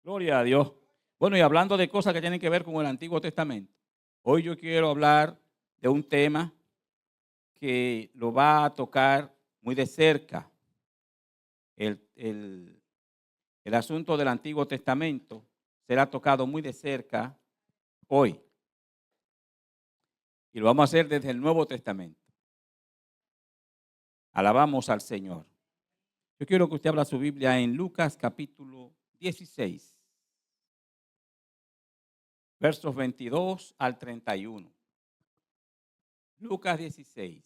Gloria a Dios. Bueno, y hablando de cosas que tienen que ver con el Antiguo Testamento, hoy yo quiero hablar de un tema que lo va a tocar muy de cerca. El asunto del Antiguo Testamento será tocado muy de cerca hoy. Y lo vamos a hacer desde el Nuevo Testamento. Alabamos al Señor. Yo quiero que usted abra su Biblia en Lucas capítulo 16. Versos 22 al 31. Lucas 16.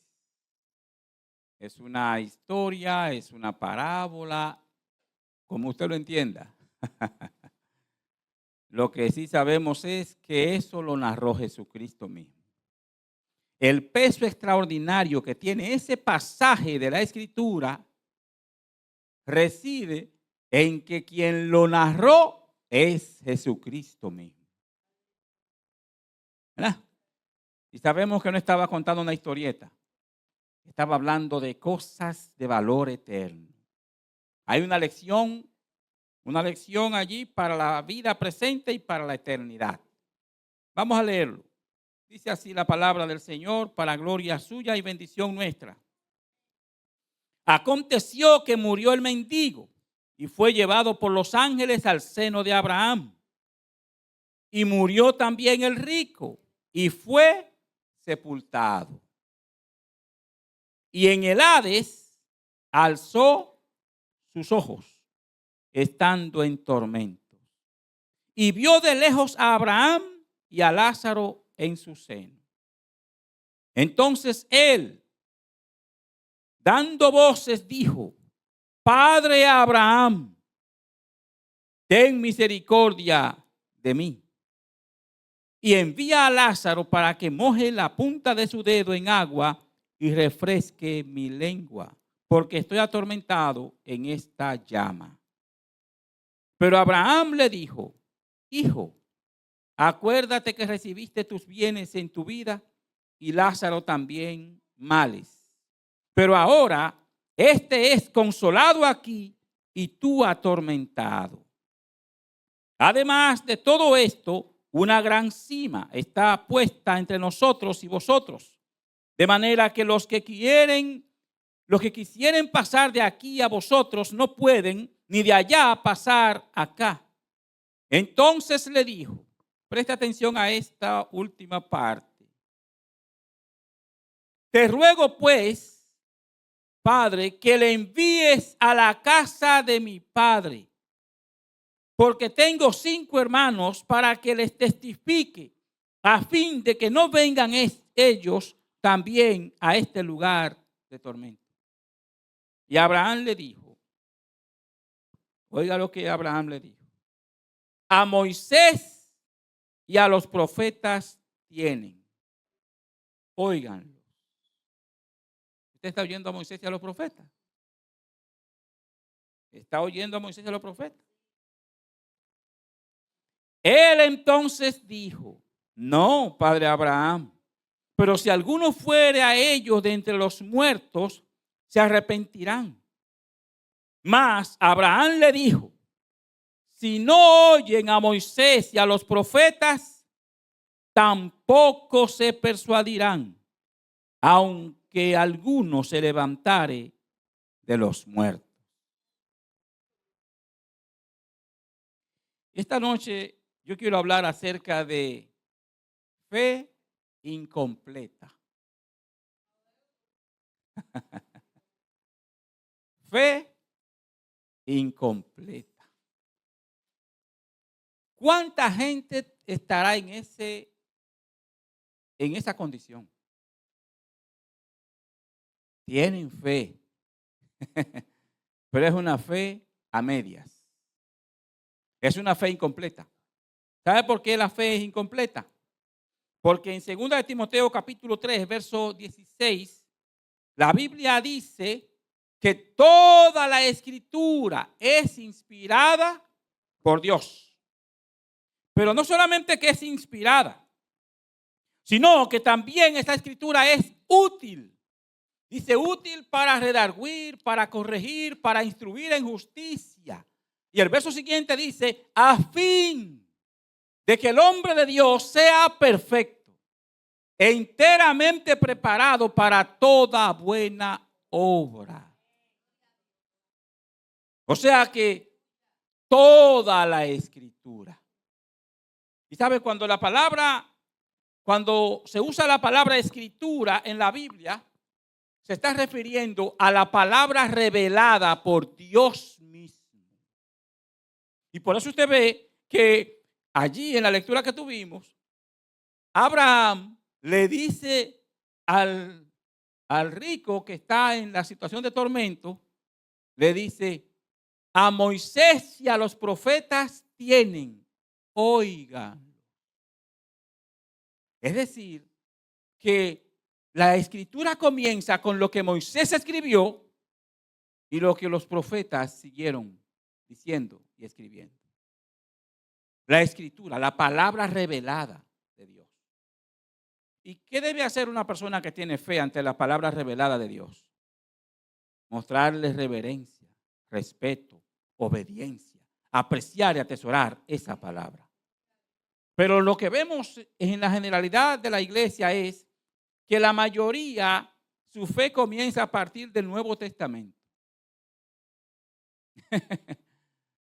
Es una historia, es una parábola, como usted lo entienda. Lo que sí sabemos es que eso lo narró Jesucristo mismo. El peso extraordinario que tiene ese pasaje de la Escritura reside en que quien lo narró es Jesucristo mismo. ¿Verdad? Y sabemos que no estaba contando una historieta. Estaba hablando de cosas de valor eterno. Hay una lección allí para la vida presente y para la eternidad. Vamos a leerlo. Dice así la palabra del Señor para gloria suya y bendición nuestra. Aconteció que murió el mendigo y fue llevado por los ángeles al seno de Abraham. Y murió también el rico y fue sepultado. Y en el Hades alzó sus ojos, estando en tormentos, y vio de lejos a Abraham y a Lázaro en su seno. Entonces él, dando voces, dijo: Padre Abraham, ten misericordia de mí, y envía a Lázaro para que moje la punta de su dedo en agua y refresque mi lengua, porque estoy atormentado en esta llama. Pero Abraham le dijo: Hijo, acuérdate que recibiste tus bienes en tu vida y Lázaro también males. Pero ahora este es consolado aquí y tú atormentado. Además de todo esto, una gran cima está puesta entre nosotros y vosotros, de manera que los que quisieren pasar de aquí a vosotros no pueden, ni de allá pasar acá. Entonces le dijo, presta atención a esta última parte: te ruego pues, Padre, que le envíes a la casa de mi padre, porque tengo 5 hermanos, para que les testifique, a fin de que no vengan ellos también a este lugar de tormento. Y Abraham le dijo, oiga lo que Abraham le dijo: a Moisés y a los profetas tienen. Óiganlo. ¿Usted está oyendo a Moisés y a los profetas? ¿Está oyendo a Moisés y a los profetas? Él entonces dijo: no, padre Abraham, pero si alguno fuere a ellos de entre los muertos, se arrepentirán. Mas Abraham le dijo: si no oyen a Moisés y a los profetas, tampoco se persuadirán, aunque alguno se levantare de los muertos. Esta noche yo quiero hablar acerca de fe incompleta. Fe incompleta. ¿Cuánta gente estará en esa condición? Tienen fe, pero es una fe a medias. Es una fe incompleta. ¿Sabe por qué la fe es incompleta? Porque en 2 de Timoteo capítulo 3, verso 16, la Biblia dice que toda la Escritura es inspirada por Dios. Pero no solamente que es inspirada, sino que también esta Escritura es útil. Dice útil para redarguir, para corregir, para instruir en justicia, Y el verso siguiente dice, a fin de que el hombre de Dios sea perfecto e enteramente preparado para toda buena obra. O sea que toda la escritura. Y sabe, cuando se usa la palabra escritura en la Biblia, se está refiriendo a la palabra revelada por Dios mismo. Y por eso usted ve que allí en la lectura que tuvimos, Abraham le dice al rico que está en la situación de tormento, le dice, a Moisés y a los profetas tienen, oigan. Es decir, que la escritura comienza con lo que Moisés escribió y lo que los profetas siguieron diciendo y escribiendo. La escritura, la palabra revelada de Dios. ¿Y qué debe hacer una persona que tiene fe ante la palabra revelada de Dios? Mostrarle reverencia, respeto, obediencia, apreciar y atesorar esa palabra. Pero lo que vemos en la generalidad de la iglesia es que la mayoría, su fe comienza a partir del Nuevo Testamento.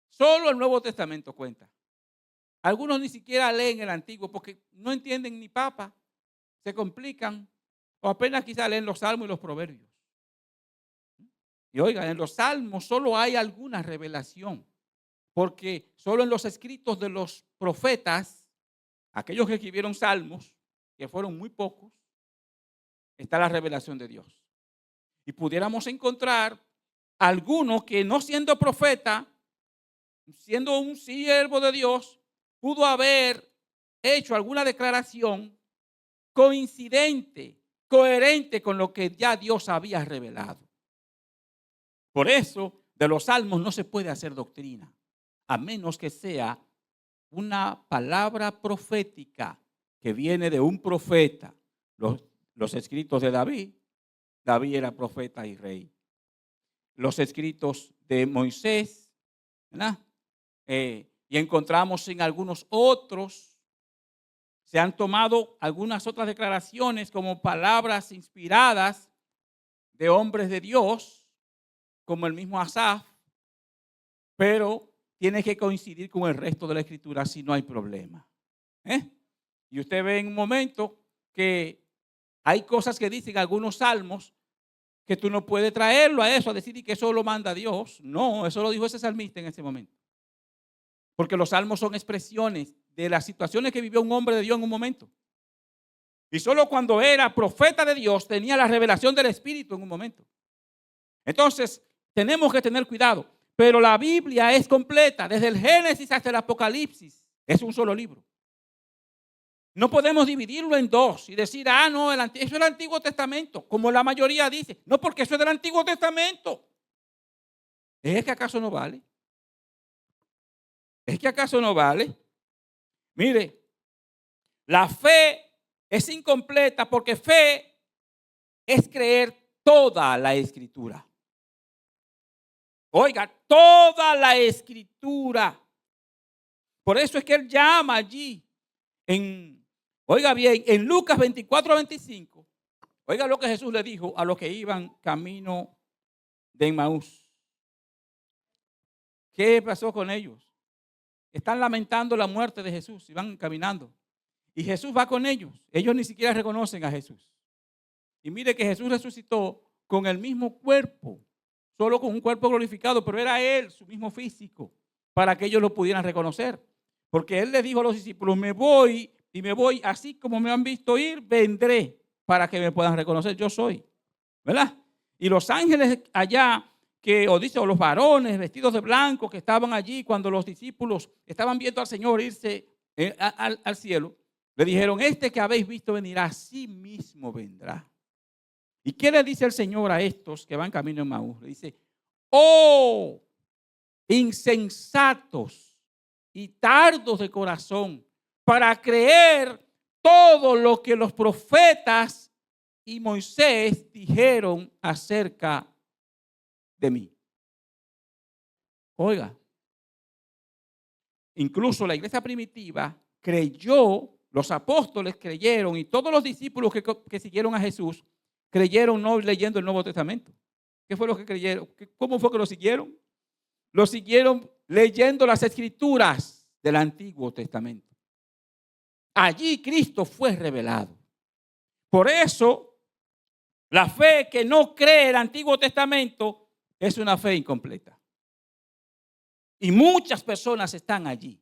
Solo el Nuevo Testamento cuenta. Algunos ni siquiera leen el Antiguo porque no entienden ni papa, se complican o apenas quizá leen los Salmos y los Proverbios. Y oigan, en los Salmos solo hay alguna revelación, porque solo en los escritos de los profetas, aquellos que escribieron Salmos, que fueron muy pocos, está la revelación de Dios. Y pudiéramos encontrar algunos que no siendo profeta, siendo un siervo de Dios, pudo haber hecho alguna declaración coincidente, coherente con lo que ya Dios había revelado. Por eso, de los salmos no se puede hacer doctrina, a menos que sea una palabra profética que viene de un profeta. Los escritos de David, David era profeta y rey. Los escritos de Moisés, ¿verdad? Y encontramos en algunos otros, se han tomado algunas otras declaraciones como palabras inspiradas de hombres de Dios, como el mismo Asaf, pero tiene que coincidir con el resto de la escritura, si no hay problema. Y usted ve en un momento que hay cosas que dicen algunos salmos que tú no puedes traerlo a eso, a decir que eso lo manda Dios. No, eso lo dijo ese salmista en ese momento. Porque los salmos son expresiones de las situaciones que vivió un hombre de Dios en un momento. Y solo cuando era profeta de Dios tenía la revelación del Espíritu en un momento. Entonces, tenemos que tener cuidado. Pero la Biblia es completa, desde el Génesis hasta el Apocalipsis. Es un solo libro. No podemos dividirlo en dos y decir, no, eso es el Antiguo Testamento, como la mayoría dice. No, porque eso es del Antiguo Testamento. ¿Es que acaso no vale? ¿Es que acaso no vale? Mire, la fe es incompleta porque fe es creer toda la Escritura. Oiga, toda la Escritura. Por eso es que él llama allí, oiga bien, en Lucas 24:25, oiga lo que Jesús le dijo a los que iban camino de Emmaús. ¿Qué pasó con ellos? Están lamentando la muerte de Jesús y van caminando. Y Jesús va con ellos. Ellos ni siquiera reconocen a Jesús. Y mire que Jesús resucitó con el mismo cuerpo, solo con un cuerpo glorificado, pero era él, su mismo físico, para que ellos lo pudieran reconocer. Porque él les dijo a los discípulos, me voy y me voy, así como me han visto ir, vendré para que me puedan reconocer, yo soy. ¿Verdad? Y los ángeles allá, o los varones vestidos de blanco que estaban allí cuando los discípulos estaban viendo al Señor irse al cielo, le dijeron, este que habéis visto venir, así mismo vendrá. ¿Y qué le dice el Señor a estos que van camino en Emmaús? Le dice, oh, insensatos y tardos de corazón para creer todo lo que los profetas y Moisés dijeron acerca de mí. Oiga, incluso la iglesia primitiva creyó, los apóstoles creyeron y todos los discípulos que siguieron a Jesús creyeron no leyendo el Nuevo Testamento. ¿Qué fue lo que creyeron? ¿Cómo fue que lo siguieron? Lo siguieron leyendo las escrituras del Antiguo Testamento. Allí Cristo fue revelado. Por eso, la fe que no cree el Antiguo Testamento es una fe incompleta. Y muchas personas están allí.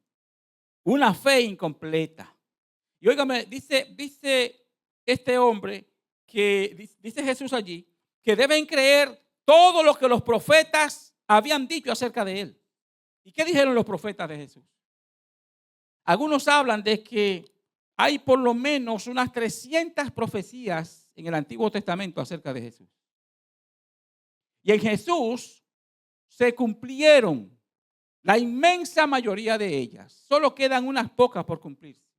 Una fe incompleta. Y óigame, dice este hombre, que dice Jesús allí, que deben creer todo lo que los profetas habían dicho acerca de él. ¿Y qué dijeron los profetas de Jesús? Algunos hablan de que hay por lo menos unas 300 profecías en el Antiguo Testamento acerca de Jesús. Y en Jesús se cumplieron la inmensa mayoría de ellas. Solo quedan unas pocas por cumplirse,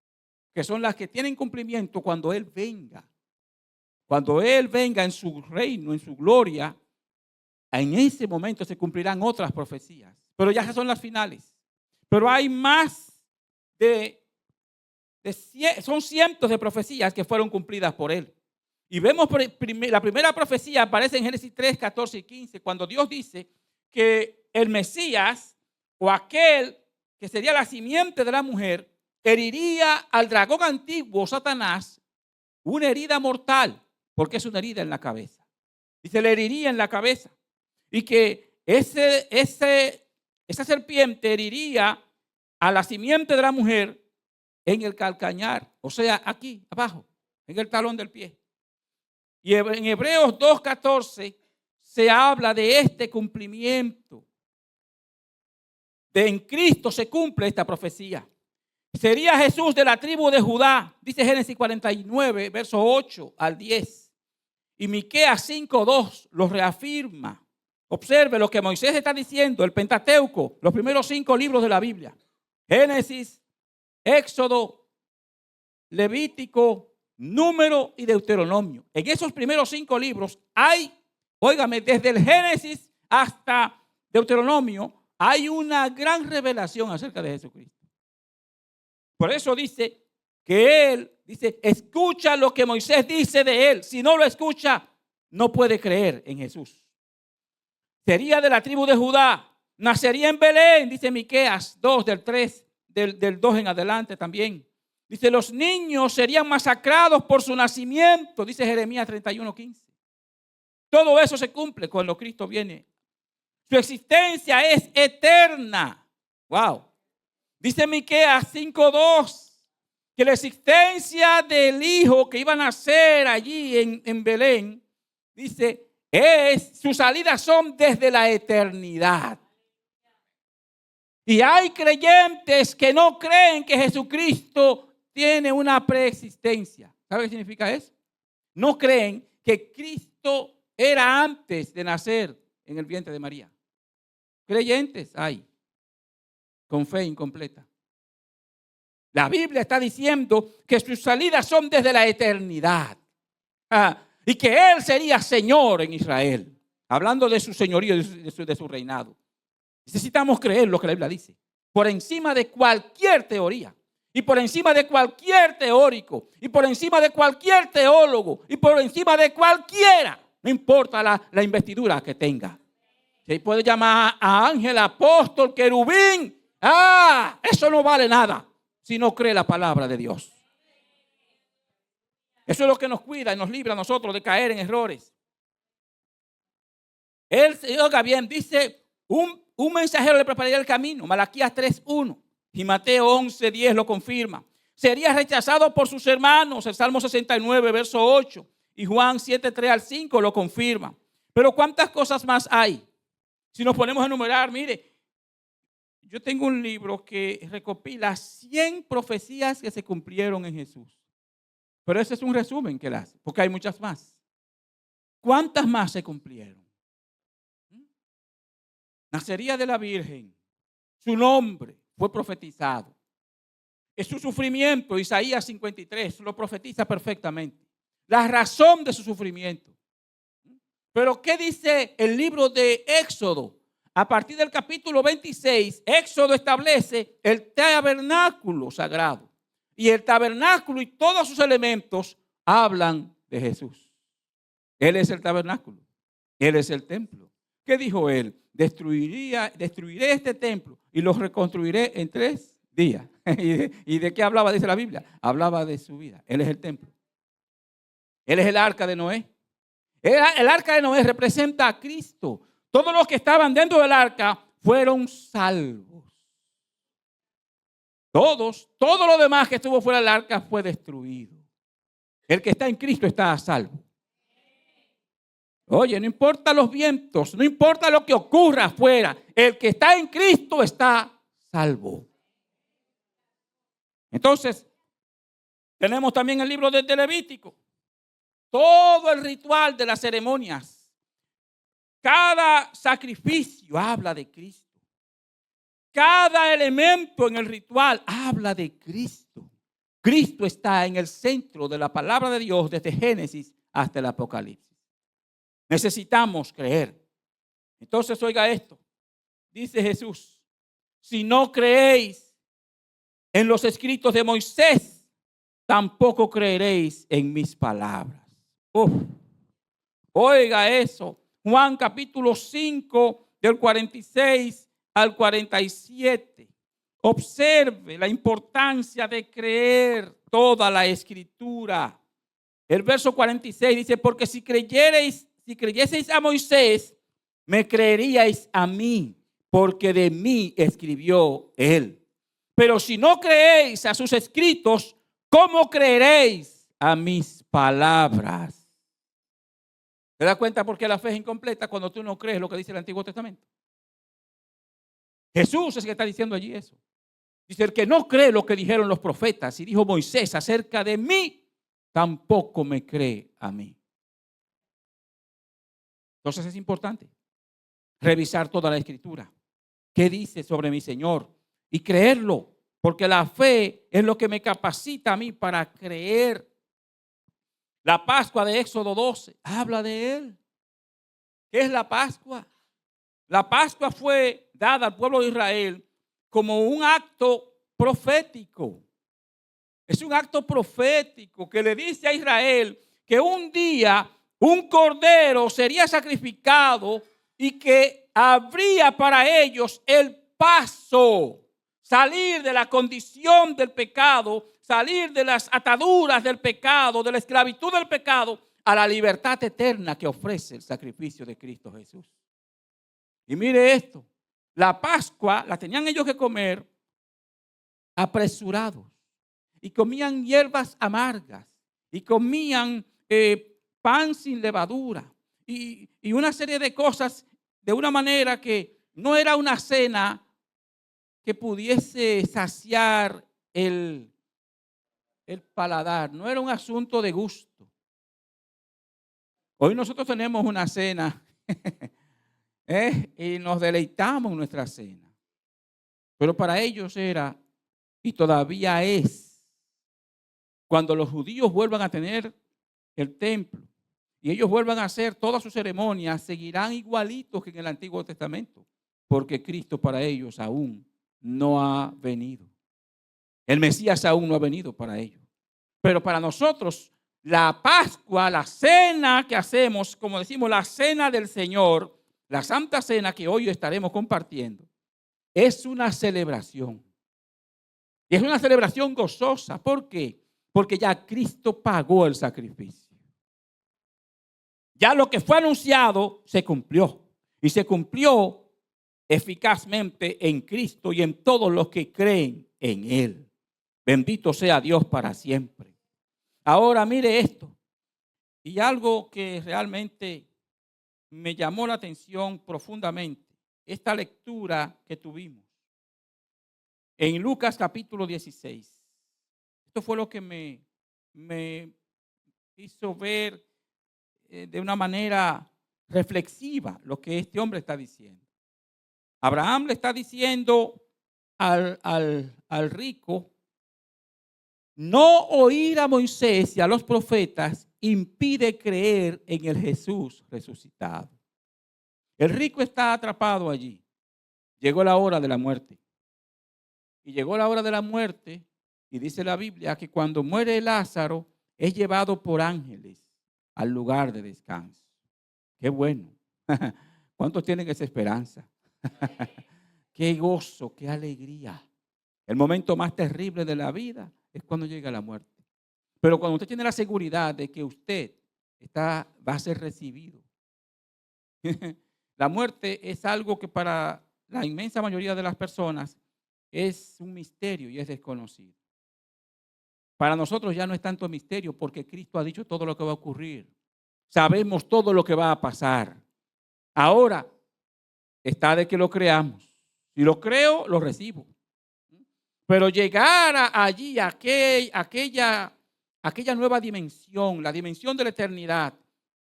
que son las que tienen cumplimiento cuando Él venga. Cuando Él venga en su reino, en su gloria, en ese momento se cumplirán otras profecías. Pero ya son las finales. Pero hay más son cientos de profecías que fueron cumplidas por Él. Y vemos la primera profecía aparece en Génesis 3, 14 y 15, cuando Dios dice que el Mesías o aquel que sería la simiente de la mujer heriría al dragón antiguo, Satanás, una herida mortal, porque es una herida en la cabeza. Dice, le heriría en la cabeza. Y que esa serpiente heriría a la simiente de la mujer en el calcañar, o sea, aquí abajo, en el talón del pie. Y en Hebreos 2:14 se habla de este cumplimiento. En Cristo se cumple esta profecía. Sería Jesús de la tribu de Judá, dice Génesis 49, versos 8 al 10. Y Miqueas 5:2 lo reafirma. Observe lo que Moisés está diciendo, el Pentateuco, los primeros 5 libros de la Biblia. Génesis, Éxodo, Levítico, Número y Deuteronomio. En esos primeros 5 libros hay, óigame, desde el Génesis hasta Deuteronomio, hay una gran revelación acerca de Jesucristo. Por eso dice que Él, escucha lo que Moisés dice de Él. Si no lo escucha, no puede creer en Jesús. Sería de la tribu de Judá, nacería en Belén, dice Miqueas 2, del 3, del 2 en adelante también. Dice, los niños serían masacrados por su nacimiento, dice Jeremías 31:15. Todo eso se cumple cuando Cristo viene. Su existencia es eterna. Wow. Dice Miqueas 5:2 que la existencia del hijo que iba a nacer allí en Belén, dice, sus salidas son desde la eternidad. Y hay creyentes que no creen que Jesucristo tiene una preexistencia. ¿Sabe qué significa eso? No creen que Cristo era antes de nacer en el vientre de María. Creyentes hay con fe incompleta. La Biblia está diciendo que sus salidas son desde la eternidad. Y que Él sería Señor en Israel. Hablando de su señorío, de su reinado. Necesitamos creer lo que la Biblia dice. Por encima de cualquier teoría. Y por encima de cualquier teórico. Y por encima de cualquier teólogo. Y por encima de cualquiera. No importa la investidura que tenga. Se puede llamar a ángel, apóstol, querubín. Eso no vale nada si no cree la palabra de Dios. Eso es lo que nos cuida y nos libra a nosotros de caer en errores. Él, oiga bien, dice, un mensajero le prepararía el camino. Malaquías 3:1 y Mateo 11:10 lo confirma. Sería rechazado por sus hermanos. El Salmo 69, verso 8 y Juan 7:3 al 5 lo confirma. Pero ¿cuántas cosas más hay? Si nos ponemos a enumerar, mire, yo tengo un libro que recopila 100 profecías que se cumplieron en Jesús. Pero ese es un resumen que él hace, porque hay muchas más. ¿Cuántas más se cumplieron? Nacería de la Virgen. Su nombre fue profetizado. Es su sufrimiento, Isaías 53, lo profetiza perfectamente. La razón de su sufrimiento. Pero ¿qué dice el libro de Éxodo? a partir del capítulo 26, Éxodo establece el tabernáculo sagrado. Y el tabernáculo y todos sus elementos hablan de Jesús. Él es el tabernáculo. Él es el templo. ¿Qué dijo él? Destruiré este templo y lo reconstruiré en 3 días. ¿Y de qué hablaba? Dice la Biblia. Hablaba de su vida. Él es el templo. Él es el arca de Noé. El arca de Noé representa a Cristo. Todos los que estaban dentro del arca fueron salvos. Todo lo demás que estuvo fuera del arca fue destruido. El que está en Cristo está a salvo. Oye, no importa los vientos, no importa lo que ocurra afuera, el que está en Cristo está salvo. Entonces, tenemos también el libro de Levítico. Todo el ritual de las ceremonias. Cada sacrificio habla de Cristo. Cada elemento en el ritual habla de Cristo. Cristo está en el centro de la palabra de Dios desde Génesis hasta el Apocalipsis. Necesitamos creer. Entonces, oiga esto. Dice Jesús, si no creéis en los escritos de Moisés, tampoco creeréis en mis palabras. Oiga eso. Juan capítulo 5 del 46 al 47. Observe la importancia de creer toda la escritura. El verso 46 dice, porque si creyeseis a Moisés, me creeríais a mí, porque de mí escribió él. Pero si no creéis a sus escritos, ¿cómo creeréis a mis palabras? ¿Te das cuenta por qué la fe es incompleta cuando tú no crees lo que dice el Antiguo Testamento? Jesús es el que está diciendo allí eso. Dice, el que no cree lo que dijeron los profetas y dijo Moisés acerca de mí, tampoco me cree a mí. Entonces es importante revisar toda la escritura. ¿Qué dice sobre mi Señor? Y creerlo, porque la fe es lo que me capacita a mí para creer. La Pascua de Éxodo 12 habla de él. ¿Qué es la Pascua? La Pascua fue dada al pueblo de Israel como un acto profético. Es un acto profético que le dice a Israel que un día un cordero sería sacrificado y que habría para ellos el paso, salir de la condición del pecado, salir de las ataduras del pecado, de la esclavitud del pecado, a la libertad eterna que ofrece el sacrificio de Cristo Jesús. Y mire esto, la Pascua la tenían ellos que comer apresurados y comían hierbas amargas y comían pan sin levadura y una serie de cosas de una manera que no era una cena que pudiese saciar el paladar, no era un asunto de gusto. Hoy nosotros tenemos una cena y nos deleitamos en nuestra cena, pero para ellos era y todavía es, cuando los judíos vuelvan a tener el templo y ellos vuelvan a hacer todas sus ceremonias, seguirán igualitos que en el Antiguo Testamento, porque Cristo para ellos aún no ha venido. El Mesías aún no ha venido para ellos. Pero para nosotros, la Pascua, la cena que hacemos, como decimos, la cena del Señor, la Santa Cena que hoy estaremos compartiendo, es una celebración. Y es una celebración gozosa. ¿Por qué? Porque ya Cristo pagó el sacrificio. Ya lo que fue anunciado se cumplió. Y se cumplió eficazmente en Cristo y en todos los que creen en Él. Bendito sea Dios para siempre. Ahora mire esto. Y algo que realmente me llamó la atención profundamente. Esta lectura que tuvimos. En Lucas capítulo 16. Esto fue lo que me hizo ver de una manera reflexiva lo que este hombre está diciendo. Abraham le está diciendo al rico, no oír a Moisés y a los profetas impide creer en el Jesús resucitado. El rico está atrapado allí. llegó la hora de la muerte. Y llegó la hora de la muerte, y dice la Biblia que cuando muere Lázaro, es llevado por ángeles al lugar de descanso. Qué bueno. ¿Cuántos tienen esa esperanza? Qué gozo, qué alegría. El momento más terrible de la vida es cuando llega la muerte. Pero cuando usted tiene la seguridad de que usted va a ser recibido. La muerte es algo que para la inmensa mayoría de las personas es un misterio y es desconocido. Para nosotros ya no es tanto misterio porque Cristo ha dicho todo lo que va a ocurrir. Sabemos todo lo que va a pasar. Ahora está de que lo creamos. Si lo creo, lo recibo. Pero llegar allí, a aquella nueva dimensión, la dimensión de la eternidad,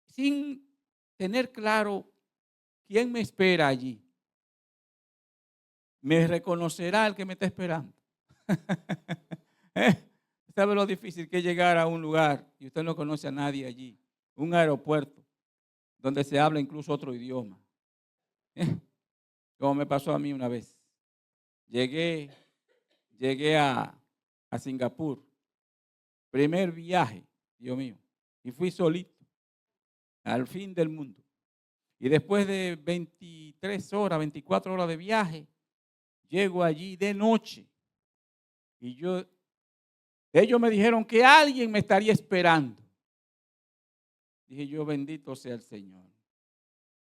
sin tener claro quién me espera allí, me reconocerá el que me está esperando. ¿Sabe lo difícil que es llegar a un lugar y usted no conoce a nadie allí? Un aeropuerto donde se habla incluso otro idioma. Como me pasó a mí una vez. Llegué a Singapur. Primer viaje, Dios mío. Y fui solito. Al fin del mundo. Y después de 23 horas, 24 horas de viaje, llego allí de noche. Y ellos me dijeron que alguien me estaría esperando. Dije yo, bendito sea el Señor.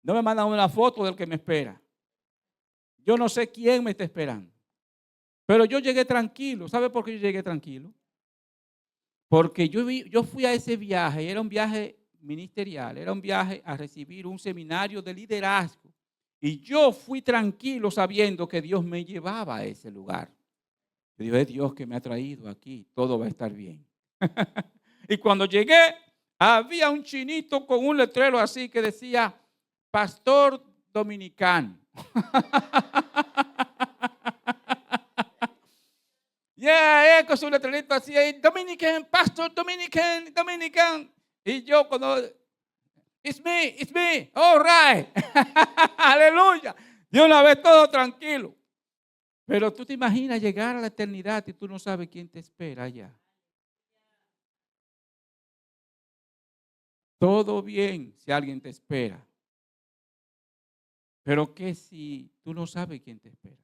No me mandan una foto del que me espera. Yo no sé quién me está esperando. Pero yo llegué tranquilo. ¿Sabe por qué yo llegué tranquilo? Porque yo fui a ese viaje, era un viaje ministerial, era un viaje a recibir un seminario de liderazgo. Y yo fui tranquilo sabiendo que Dios me llevaba a ese lugar. Yo dije, es Dios que me ha traído aquí, todo va a estar bien. Y cuando llegué, había un chinito con un letrero así que decía, pastor dominicano. Con su letrerito así, Dominican, pastor Dominican. Y yo cuando, it's me, all right. Aleluya. De una vez todo tranquilo. Pero tú te imaginas llegar a la eternidad y tú no sabes quién te espera allá. Todo bien si alguien te espera. Pero ¿qué si tú no sabes quién te espera?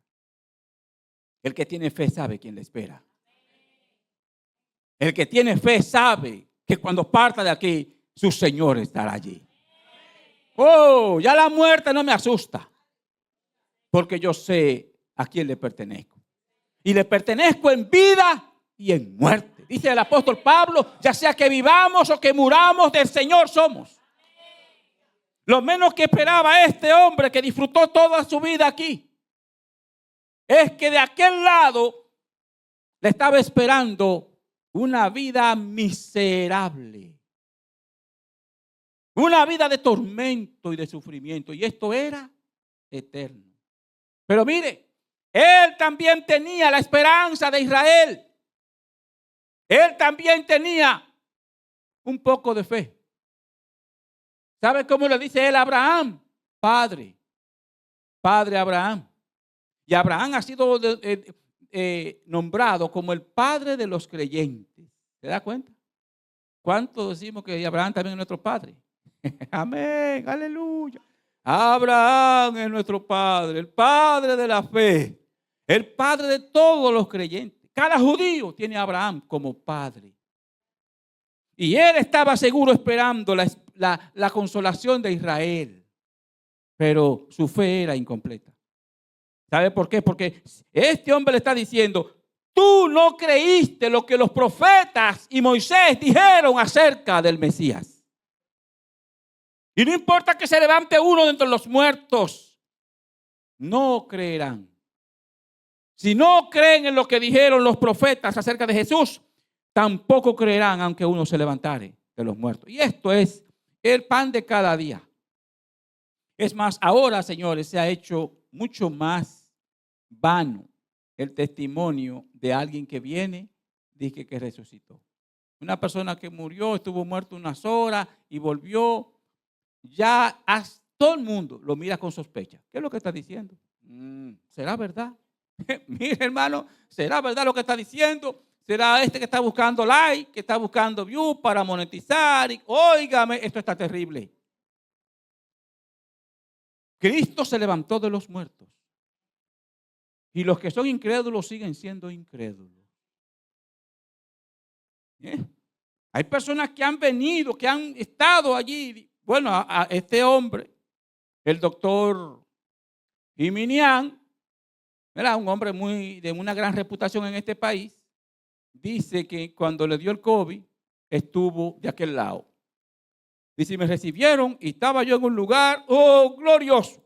El que tiene fe sabe quién le espera. El que tiene fe sabe que cuando parta de aquí, su Señor estará allí. Oh, ya la muerte no me asusta. Porque yo sé a quién le pertenezco. Y le pertenezco en vida y en muerte. Dice el apóstol Pablo, ya sea que vivamos o que muramos, del Señor somos. Lo menos que esperaba este hombre que disfrutó toda su vida aquí es que de aquel lado le estaba esperando una vida miserable. Una vida de tormento y de sufrimiento. Y esto era eterno. Pero mire, él también tenía la esperanza de Israel. Él también tenía un poco de fe. ¿Sabe cómo le dice él a Abraham? Padre Abraham. Y Abraham ha sido nombrado como el padre de los creyentes. ¿Se da cuenta? ¿Cuántos decimos que Abraham también es nuestro padre? Amén, aleluya. Abraham es nuestro padre, el padre de la fe, el padre de todos los creyentes. Cada judío tiene a Abraham como padre. Y él estaba seguro esperando la consolación de Israel. Pero su fe era incompleta. ¿Sabe por qué? Porque este hombre le está diciendo, tú no creíste lo que los profetas y Moisés dijeron acerca del Mesías. Y no importa que se levante uno de entre los muertos, no creerán. Si no creen en lo que dijeron los profetas acerca de Jesús, tampoco creerán aunque uno se levantare de los muertos. Y esto es el pan de cada día. Es más, ahora, señores, se ha hecho mucho más vano el testimonio de alguien que viene, dice que resucitó. Una persona que murió, estuvo muerto unas horas y volvió. Ya todo el mundo lo mira con sospecha. ¿Qué es lo que está diciendo? ¿Será verdad? Mire, hermano, ¿será verdad lo que está diciendo? ¿Será este que está buscando like, que está buscando views para monetizar? Óigame, esto está terrible. Cristo se levantó de los muertos. Y los que son incrédulos siguen siendo incrédulos. Hay personas que han venido, que han estado allí. Bueno, a este hombre, el doctor Jiminián, era un hombre de una gran reputación en este país, dice que cuando le dio el COVID, estuvo de aquel lado. Dice, me recibieron y estaba yo en un lugar, oh, glorioso.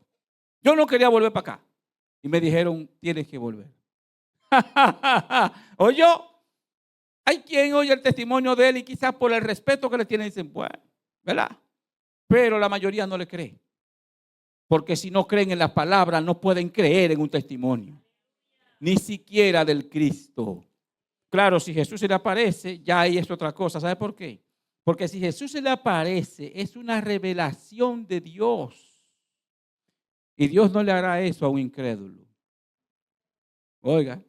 Yo no quería volver para acá. Y me dijeron, tienes que volver. Oye, hay quien oye el testimonio de él y quizás por el respeto que le tienen dicen, bueno, ¿verdad? Pero la mayoría no le cree. Porque si no creen en las palabras, no pueden creer en un testimonio. Ni siquiera del Cristo. Claro, si Jesús se le aparece, ya ahí es otra cosa. ¿Sabe por qué? Porque si Jesús se le aparece, es una revelación de Dios. Y Dios no le hará eso a un incrédulo. Oiga,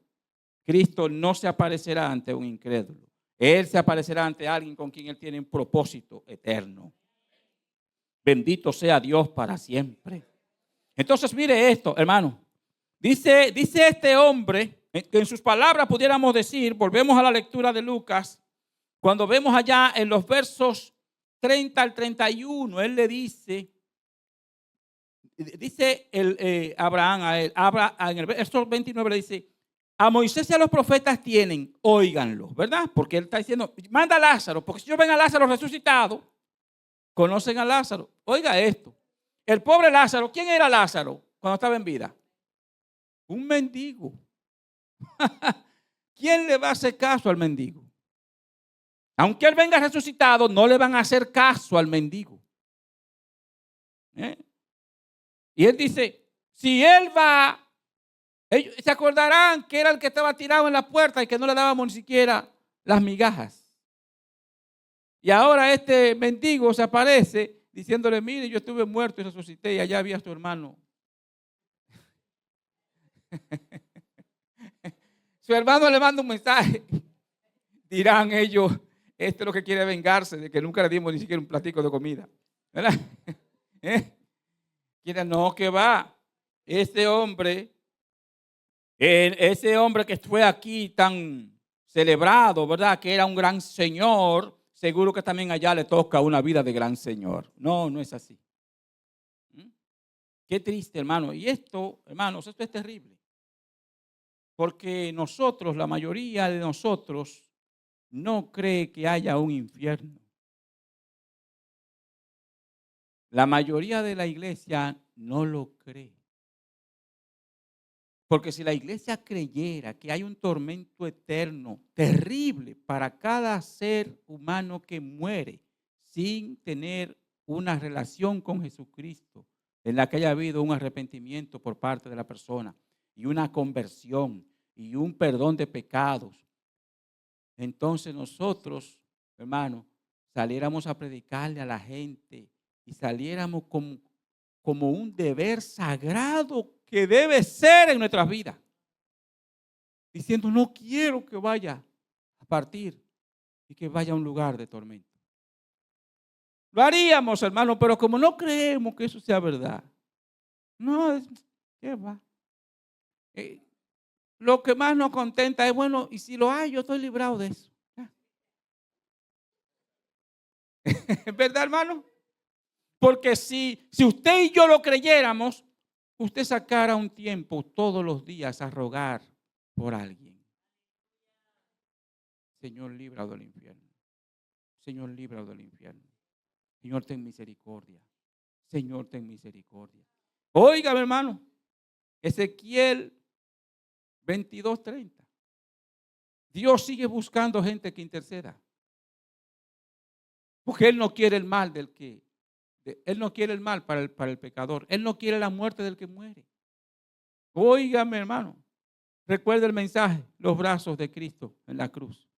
Cristo no se aparecerá ante un incrédulo. Él se aparecerá ante alguien con quien Él tiene un propósito eterno. Bendito sea Dios para siempre. Entonces, mire esto, hermano. Dice este hombre, que en sus palabras pudiéramos decir, volvemos a la lectura de Lucas, cuando vemos allá en los versos 30 al 31, él le dice Abraham a él, en el verso 29 le dice, a Moisés y a los profetas tienen, óiganlo, ¿verdad? Porque él está diciendo, manda a Lázaro, porque si yo ven a Lázaro resucitado, conocen a Lázaro. Oiga esto, el pobre Lázaro, ¿quién era Lázaro cuando estaba en vida? Un mendigo. ¿Quién le va a hacer caso al mendigo? Aunque él venga resucitado, no le van a hacer caso al mendigo. Y él dice, si él va, ellos se acordarán que era el que estaba tirado en la puerta y que no le dábamos ni siquiera las migajas. Y ahora este mendigo se aparece diciéndole, mire, yo estuve muerto y resucité y allá había su hermano. Su hermano le manda un mensaje. Dirán ellos, este es lo que quiere vengarse de que nunca le dimos ni siquiera un platico de comida. ¿Verdad? No, que va. Ese hombre que fue aquí tan celebrado, ¿verdad? Que era un gran señor, seguro que también allá le toca una vida de gran señor. No, no es así. Qué triste, hermano. Y esto, hermanos, esto es terrible. Porque nosotros, la mayoría de nosotros, no cree que haya un infierno. La mayoría de la iglesia no lo cree. Porque si la iglesia creyera que hay un tormento eterno, terrible para cada ser humano que muere sin tener una relación con Jesucristo, en la que haya habido un arrepentimiento por parte de la persona y una conversión y un perdón de pecados, entonces nosotros, hermanos, saliéramos a predicarle a la gente y saliéramos como un deber sagrado que debe ser en nuestras vidas. Diciendo, no quiero que vaya a partir y que vaya a un lugar de tormento. Lo haríamos, hermano, pero como no creemos que eso sea verdad, no, ¿qué va? Lo que más nos contenta es, bueno, y si lo hay, yo estoy librado de eso. ¿Verdad, hermano? Porque si usted y yo lo creyéramos, usted sacara un tiempo todos los días a rogar por alguien. Señor, líbralo del infierno. Señor, líbralo del infierno. Señor, ten misericordia. Señor, ten misericordia. Óigame, hermano. Ezequiel 22:30. Dios sigue buscando gente que interceda. Porque Él no quiere el mal Él no quiere el mal para el pecador. Él no quiere la muerte del que muere. Óigame, hermano. Recuerda el mensaje, los brazos de Cristo en la cruz.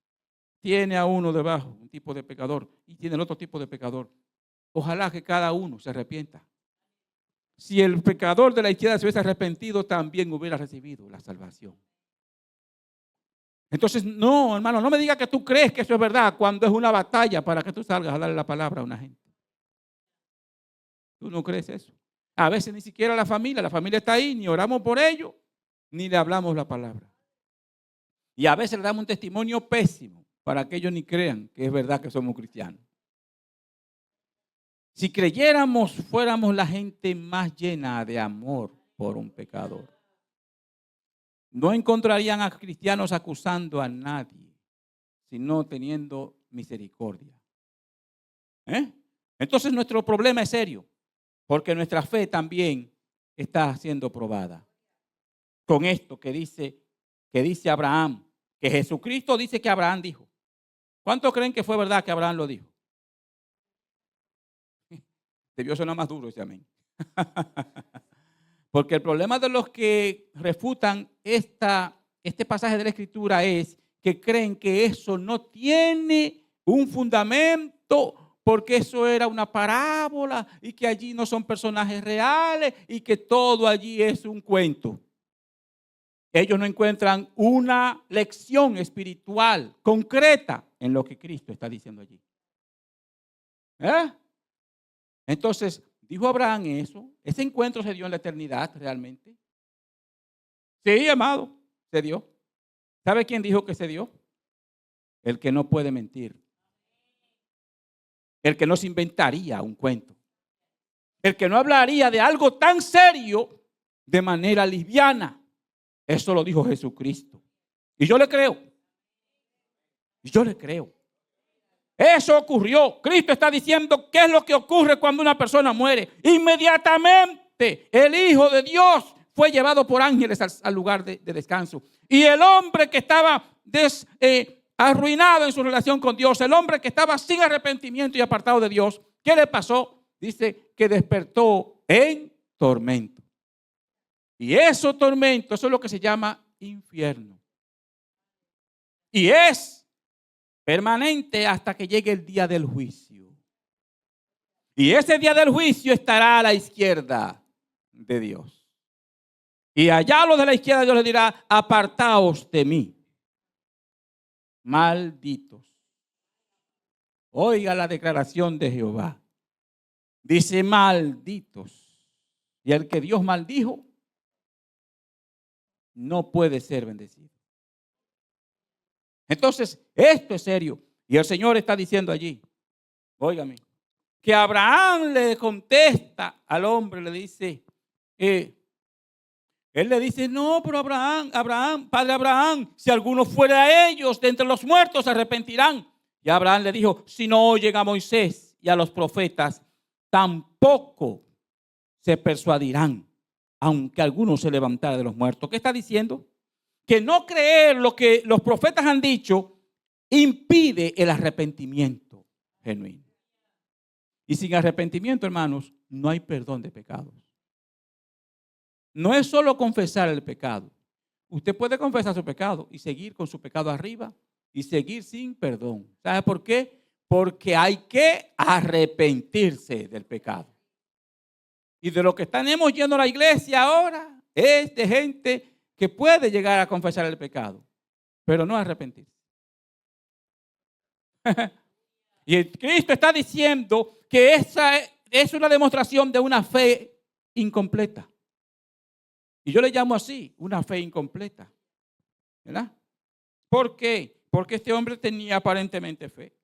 Tiene a uno debajo, un tipo de pecador, y tiene el otro tipo de pecador. Ojalá que cada uno se arrepienta. si el pecador de la izquierda se hubiese arrepentido, también hubiera recibido la salvación. Entonces, no, hermano, no me digas que tú crees que eso es verdad cuando es una batalla para que tú salgas a darle la palabra a una gente. ¿Tú no crees eso? A veces ni siquiera la familia está ahí, ni oramos por ellos, ni le hablamos la palabra. Y a veces le damos un testimonio pésimo para que ellos ni crean que es verdad que somos cristianos. Si creyéramos, fuéramos la gente más llena de amor por un pecador. No encontrarían a cristianos acusando a nadie, sino teniendo misericordia. Entonces nuestro problema es serio, porque nuestra fe también está siendo probada. Con esto que dice Abraham, que Jesucristo dice que Abraham dijo. ¿Cuántos creen que fue verdad que Abraham lo dijo? Debió sonar más duro ese amén. Porque el problema de los que refutan este pasaje de la Escritura es que creen que eso no tiene un fundamento, porque eso era una parábola y que allí no son personajes reales y que todo allí es un cuento. Ellos no encuentran una lección espiritual concreta en lo que Cristo está diciendo allí. Entonces, dijo Abraham eso. Ese encuentro se dio en la eternidad realmente. Sí, amado, se dio. ¿Sabe quién dijo que se dio? El que no puede mentir. El que no se inventaría un cuento. El que no hablaría de algo tan serio de manera liviana. Eso lo dijo Jesucristo. Y yo le creo. Eso ocurrió. Cristo está diciendo qué es lo que ocurre cuando una persona muere. Inmediatamente el Hijo de Dios fue llevado por ángeles al lugar de descanso. Y el hombre que estaba arruinado en su relación con Dios, el hombre que estaba sin arrepentimiento y apartado de Dios, ¿qué le pasó? Dice que despertó en tormento. Y eso tormento, eso es lo que se llama infierno. Y es permanente hasta que llegue el día del juicio. Y ese día del juicio estará a la izquierda de Dios. Y allá los de la izquierda Dios les dirá: apartaos de mí, malditos. Oiga la declaración de Jehová. Dice malditos. Y el que Dios maldijo no puede ser bendecido. Entonces, esto es serio. Y el Señor está diciendo allí, óigame, que Abraham le contesta al hombre, le dice, él le dice: no, pero Abraham, padre Abraham, si alguno fuera a ellos de entre los muertos, se arrepentirán. Y Abraham le dijo: si no oyen a Moisés y a los profetas, tampoco se persuadirán, aunque alguno se levantara de los muertos. ¿Qué está diciendo? Que no creer lo que los profetas han dicho impide el arrepentimiento genuino. Y sin arrepentimiento, hermanos, no hay perdón de pecados. No es solo confesar el pecado. Usted puede confesar su pecado y seguir con su pecado arriba y seguir sin perdón. ¿Sabe por qué? Porque hay que arrepentirse del pecado. Y de lo que estamos yendo a la iglesia ahora es de gente que puede llegar a confesar el pecado, pero no arrepentirse. Y Cristo está diciendo que esa es una demostración de una fe incompleta. Y yo le llamo así, una fe incompleta. ¿Verdad? ¿Por qué? Porque este hombre tenía aparentemente fe.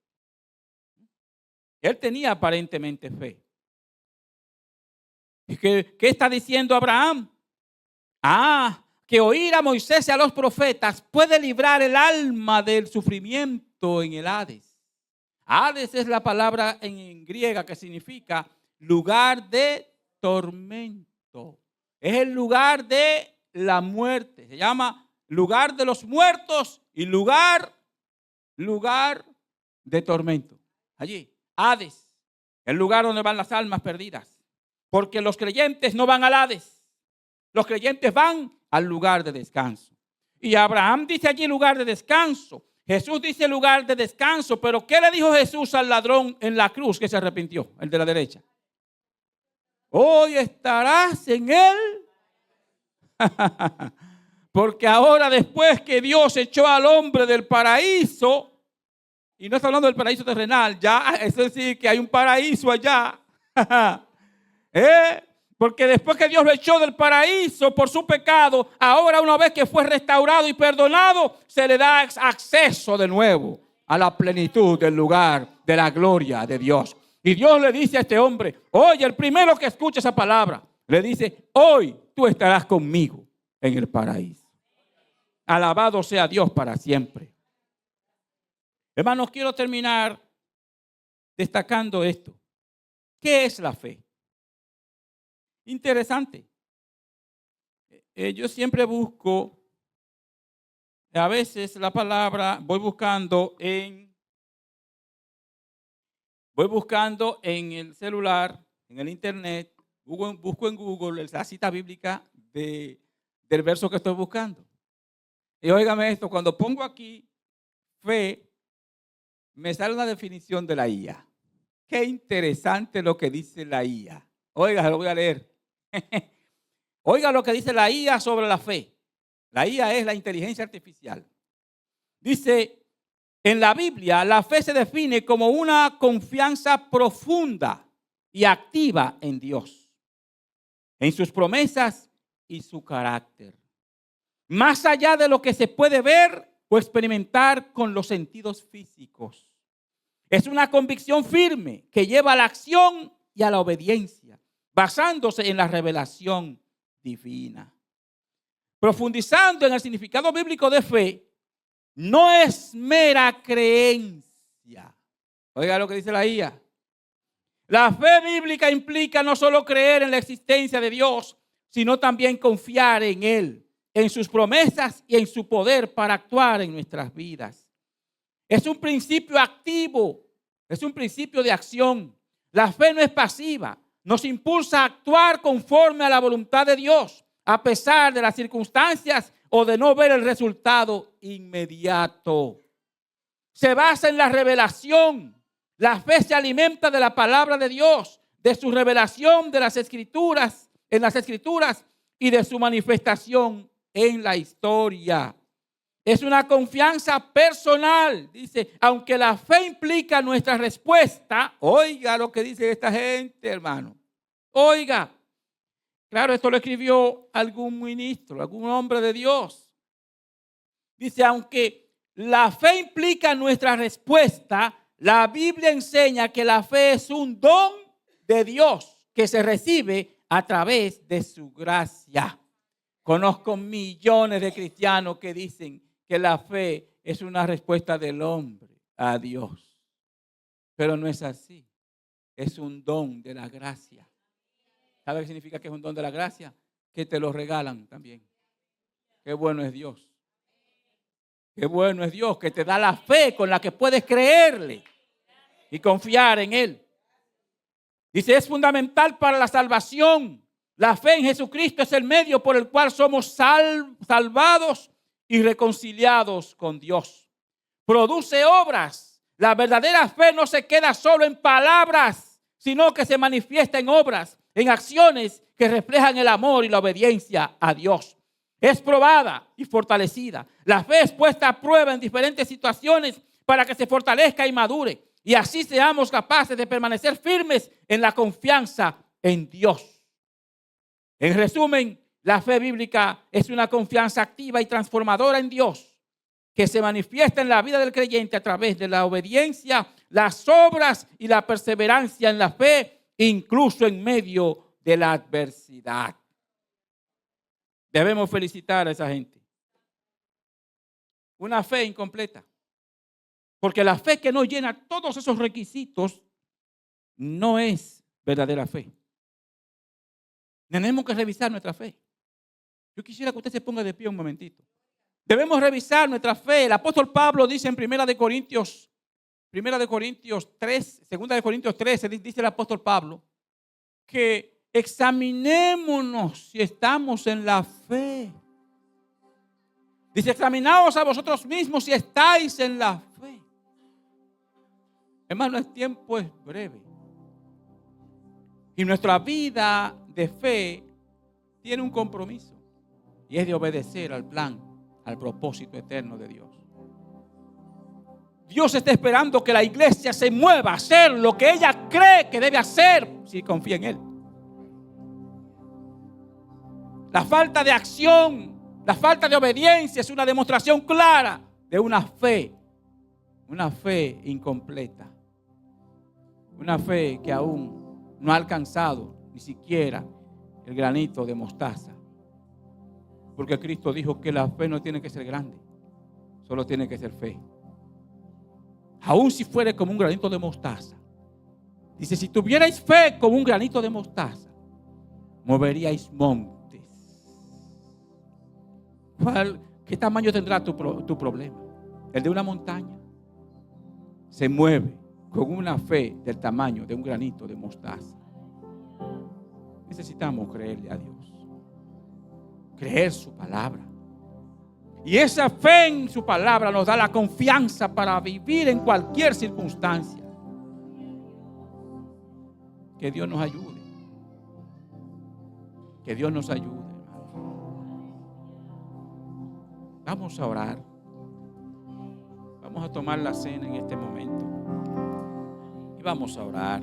Él tenía aparentemente fe. ¿Qué está diciendo Abraham? Que oír a Moisés y a los profetas puede librar el alma del sufrimiento en el Hades. Hades es la palabra en griega que significa lugar de tormento. Es el lugar de la muerte. Se llama lugar de los muertos y lugar de tormento. Allí, Hades, el lugar donde van las almas perdidas. Porque los creyentes no van al Hades. Los creyentes van al lugar de descanso. Y Abraham dice allí lugar de descanso. Jesús dice lugar de descanso. Pero ¿qué le dijo Jesús al ladrón en la cruz que se arrepintió? El de la derecha. hoy estarás en él. Porque ahora, después que Dios echó al hombre del paraíso, y no está hablando del paraíso terrenal, ya es decir, que hay un paraíso allá. Porque después que Dios lo echó del paraíso por su pecado, ahora una vez que fue restaurado y perdonado, se le da acceso de nuevo a la plenitud del lugar de la gloria de Dios. Y Dios le dice a este hombre, oye, el primero que escucha esa palabra, le dice, hoy tú estarás conmigo en el paraíso. Alabado sea Dios para siempre. Hermanos, quiero terminar destacando esto. ¿Qué es la fe? Interesante. Yo siempre busco, a veces la palabra, voy buscando en el celular, en el internet, busco en Google la cita bíblica del verso que estoy buscando. Y óigame esto, cuando pongo aquí fe, me sale una definición de la IA. Qué interesante lo que dice la IA. Oiga, lo voy a leer. Oiga lo que dice la IA sobre la fe. La IA es la inteligencia artificial. Dice, en la Biblia, la fe se define como una confianza profunda y activa en Dios, en sus promesas y su carácter. Más allá de lo que se puede ver o experimentar con los sentidos físicos. Es una convicción firme que lleva a la acción y a la obediencia, basándose en la revelación divina. Profundizando en el significado bíblico de fe, no es mera creencia. Oiga lo que dice la IA. La fe bíblica implica no solo creer en la existencia de Dios, sino también confiar en Él, en sus promesas y en su poder para actuar en nuestras vidas. Es un principio activo, es un principio de acción. La fe no es pasiva, nos impulsa a actuar conforme a la voluntad de Dios, a pesar de las circunstancias o de no ver el resultado inmediato. Se basa en la revelación. La fe se alimenta de la palabra de Dios, de su revelación de las Escrituras, en las Escrituras y de su manifestación en la historia. Es una confianza personal, dice, aunque la fe implica nuestra respuesta. Oiga lo que dice esta gente, hermano. Oiga, claro, esto lo escribió algún ministro, algún hombre de Dios. Dice, aunque la fe implica nuestra respuesta, la Biblia enseña que la fe es un don de Dios que se recibe a través de su gracia. Conozco millones de cristianos que dicen que la fe es una respuesta del hombre a Dios. Pero no es así. Es un don de la gracia. ¿Sabe qué significa que es un don de la gracia? Que te lo regalan también. Qué bueno es Dios. Qué bueno es Dios que te da la fe con la que puedes creerle y confiar en Él. Dice, es fundamental para la salvación. La fe en Jesucristo es el medio por el cual somos salvados y reconciliados con Dios. Produce obras. La verdadera fe no se queda solo en palabras, sino que se manifiesta en obras, en acciones que reflejan el amor y la obediencia a Dios. Es probada y fortalecida. La fe es puesta a prueba en diferentes situaciones para que se fortalezca y madure. Y así seamos capaces de permanecer firmes en la confianza en Dios. En resumen, la fe bíblica es una confianza activa y transformadora en Dios que se manifiesta en la vida del creyente a través de la obediencia, las obras y la perseverancia en la fe, incluso en medio de la adversidad. Debemos felicitar a esa gente. Una fe incompleta. Porque la fe que no llena todos esos requisitos no es verdadera fe. Tenemos que revisar nuestra fe. Yo quisiera que usted se ponga de pie un momentito. Debemos revisar nuestra fe. El apóstol Pablo dice en 2 de Corintios 13, dice el apóstol Pablo, que examinémonos si estamos en la fe. Dice, examinaos a vosotros mismos si estáis en la fe. Hermano, el tiempo es breve. Y nuestra vida de fe tiene un compromiso. Y es de obedecer al plan, al propósito eterno de Dios. Dios está esperando que la iglesia se mueva a hacer lo que ella cree que debe hacer si confía en Él. La falta de acción, la falta de obediencia es una demostración clara de una fe incompleta. Una fe que aún no ha alcanzado ni siquiera el granito de mostaza. Porque Cristo dijo que la fe no tiene que ser grande, solo tiene que ser fe. Aún si fuere como un granito de mostaza. Dice, si tuvierais fe como un granito de mostaza, moveríais montes. ¿Qué tamaño tendrá tu problema? El de una montaña. Se mueve con una fe del tamaño de un granito de mostaza. Necesitamos creerle a Dios. Creer su palabra. Y esa fe en su palabra nos da la confianza para vivir en cualquier circunstancia. Que Dios nos ayude. Que Dios nos ayude, hermano. Vamos a orar. Vamos a tomar la cena en este momento. Y vamos a orar.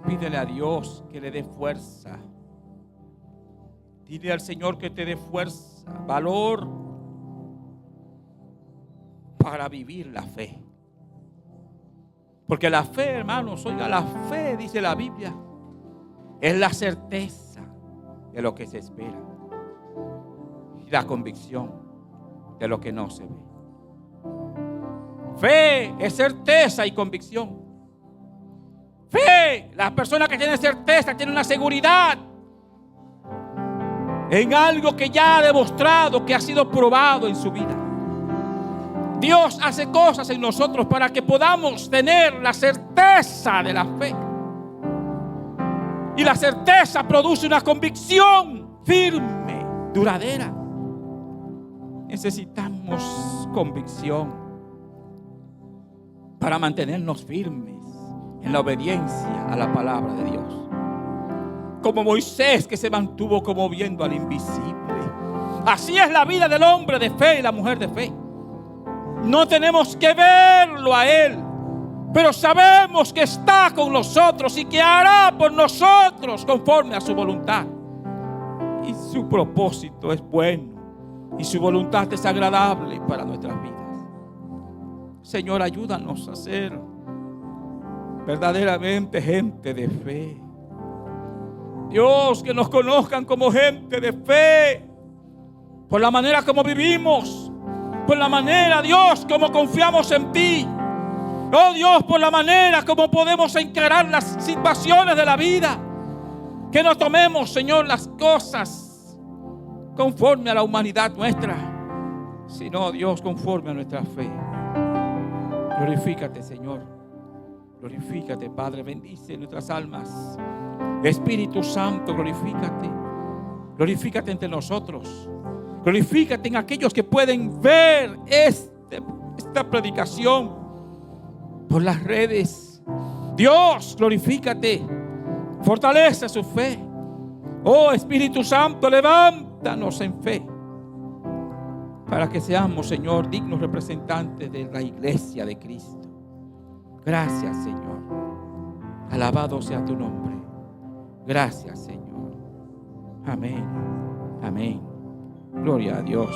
Pídele a Dios que le dé fuerza. Dile al Señor que te dé fuerza, valor para vivir la fe. Porque la fe, hermanos, oiga, la fe, dice la Biblia, es la certeza de lo que se espera y la convicción de lo que no se ve. Fe es certeza y convicción. Fe, la persona que tiene certeza tiene una seguridad en algo que ya ha demostrado, que ha sido probado en su vida. Dios hace cosas en nosotros para que podamos tener la certeza de la fe. Y la certeza produce una convicción firme, duradera. Necesitamos convicción para mantenernos firmes en la obediencia a la palabra de Dios. Como Moisés, que se mantuvo como viendo al invisible. Así es la vida del hombre de fe y la mujer de fe. No tenemos que verlo a Él, pero sabemos que está con nosotros y que hará por nosotros conforme a su voluntad. Y su propósito es bueno y su voluntad es agradable para nuestras vidas. Señor, ayúdanos a ser verdaderamente gente de fe. Dios, que nos conozcan como gente de fe, por la manera como vivimos, por la manera, Dios, como confiamos en ti. Oh Dios, por la manera como podemos encarar las situaciones de la vida. Que no tomemos, Señor, las cosas conforme a la humanidad nuestra, sino, Dios, conforme a nuestra fe. Glorifícate, Señor. Glorifícate, Padre. Bendice nuestras almas. Espíritu Santo, glorifícate. Glorifícate entre nosotros. Glorifícate en aquellos que pueden ver esta predicación por las redes. Dios, glorifícate. Fortalece su fe. Oh Espíritu Santo, levántanos en fe para que seamos, Señor, dignos representantes de la iglesia de Cristo. Gracias, Señor. Alabado sea tu nombre. Gracias, Señor. Amén. Amén. Gloria a Dios.